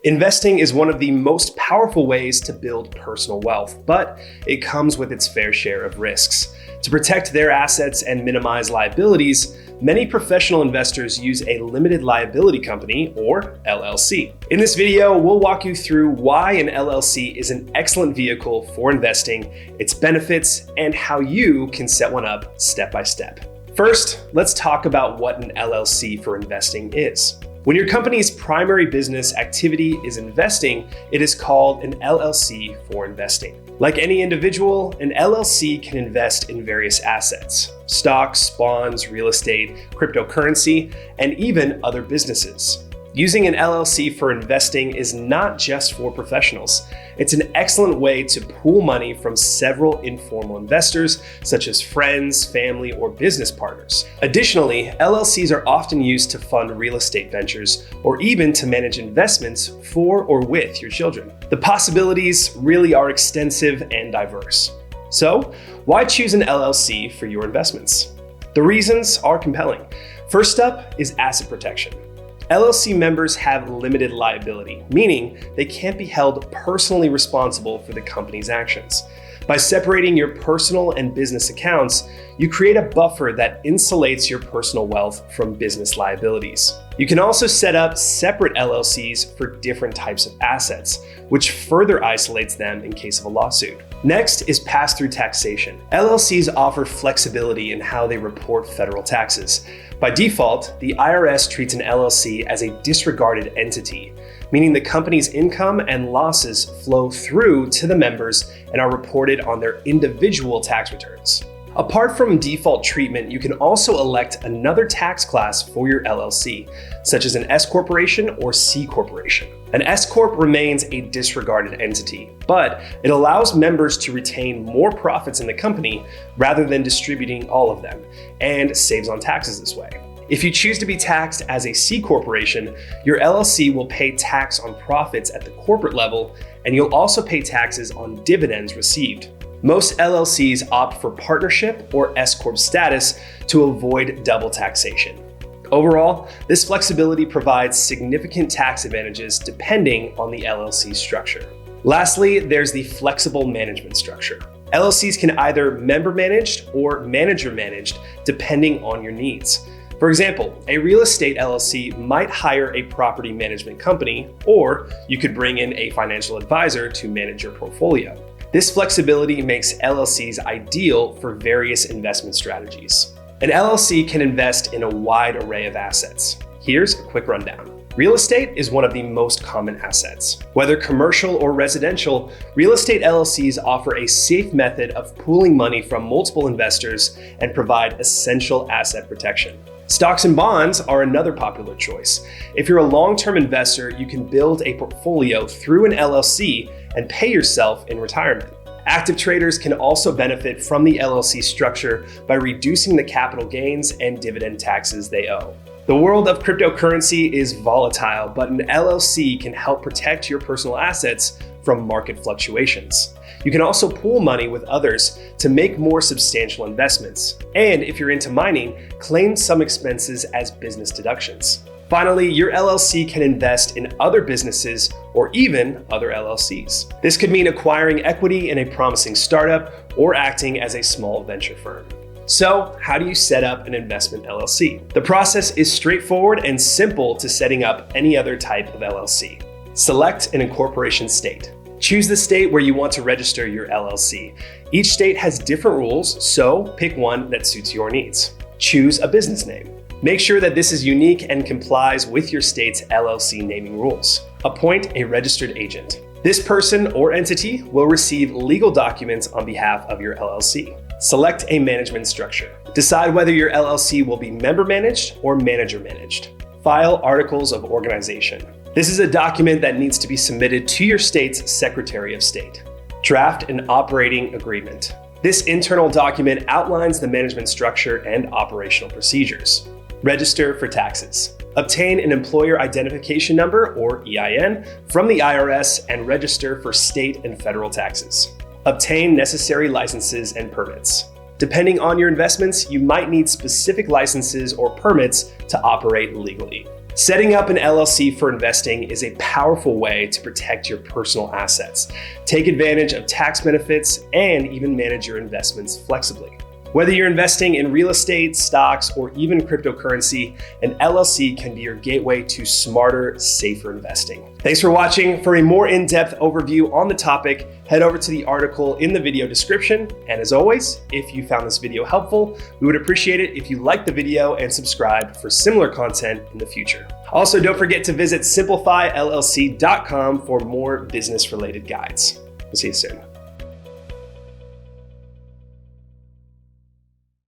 Investing is one of the most powerful ways to build personal wealth, but it comes with its fair share of risks. To protect their assets and minimize liabilities, many professional investors use a limited liability company, or LLC. In this video, we'll walk you through why an LLC is an excellent vehicle for investing, its benefits, and how you can set one up step by step. First, let's talk about what an LLC for investing is. When your company's primary business activity is investing, it is called an LLC for investing. Like any individual, an LLC can invest in various assets: stocks, bonds, real estate, cryptocurrency, and even other businesses. Using an LLC for investing is not just for professionals. It's an excellent way to pool money from several informal investors, such as friends, family, or business partners. Additionally, LLCs are often used to fund real estate ventures or even to manage investments for or with your children. The possibilities really are extensive and diverse. So, why choose an LLC for your investments? The reasons are compelling. First up is asset protection. LLC members have limited liability, meaning they can't be held personally responsible for the company's actions. By separating your personal and business accounts, you create a buffer that insulates your personal wealth from business liabilities. You can also set up separate LLCs for different types of assets, which further isolates them in case of a lawsuit. Next is pass-through taxation. LLCs offer flexibility in how they report federal taxes. By default, the IRS treats an LLC as a disregarded entity, meaning the company's income and losses flow through to the members and are reported on their individual tax returns. Apart from default treatment, you can also elect another tax class for your LLC, such as an S corporation or C corporation. An S corp remains a disregarded entity, but it allows members to retain more profits in the company rather than distributing all of them, and saves on taxes this way. If you choose to be taxed as a C corporation, your LLC will pay tax on profits at the corporate level, and you'll also pay taxes on dividends received. Most LLCs opt for partnership or S corp status to avoid double taxation. Overall, this flexibility provides significant tax advantages depending on the LLC structure. Lastly, there's the flexible management structure. LLCs can either member managed or manager managed depending on your needs. For example, a real estate LLC might hire a property management company, or you could bring in a financial advisor to manage your portfolio. This flexibility makes LLCs ideal for various investment strategies. An LLC can invest in a wide array of assets. Here's a quick rundown. Real estate is one of the most common assets. Whether commercial or residential, real estate LLCs offer a safe method of pooling money from multiple investors and provide essential asset protection. Stocks and bonds are another popular choice. If you're a long-term investor, you can build a portfolio through an LLC and pay yourself in retirement. Active traders can also benefit from the LLC structure by reducing the capital gains and dividend taxes they owe. The world of cryptocurrency is volatile, but an LLC can help protect your personal assets from market fluctuations. You can also pool money with others to make more substantial investments. And if you're into mining, claim some expenses as business deductions. Finally, your LLC can invest in other businesses or even other LLCs. This could mean acquiring equity in a promising startup or acting as a small venture firm. So, how do you set up an investment LLC? The process is straightforward and simple to setting up any other type of LLC. Select an incorporation state. Choose the state where you want to register your LLC. Each state has different rules, so pick one that suits your needs. Choose a business name. Make sure that this is unique and complies with your state's LLC naming rules. Appoint a registered agent. This person or entity will receive legal documents on behalf of your LLC. Select a management structure. Decide whether your LLC will be member managed or manager managed. File articles of organization. This is a document that needs to be submitted to your state's Secretary of State. Draft an operating agreement. This internal document outlines the management structure and operational procedures. Register for taxes. Obtain an employer identification number, or EIN, from the IRS and register for state and federal taxes. Obtain necessary licenses and permits. Depending on your investments, you might need specific licenses or permits to operate legally. Setting up an LLC for investing is a powerful way to protect your personal assets, take advantage of tax benefits, and even manage your investments flexibly. Whether you're investing in real estate, stocks, or even cryptocurrency, an LLC can be your gateway to smarter, safer investing. Thanks for watching. For a more in-depth overview on the topic, head over to the article in the video description. And as always, if you found this video helpful, we would appreciate it if you liked the video and subscribe for similar content in the future. Also, don't forget to visit SimplifyLLC.com for more business-related guides. We'll see you soon.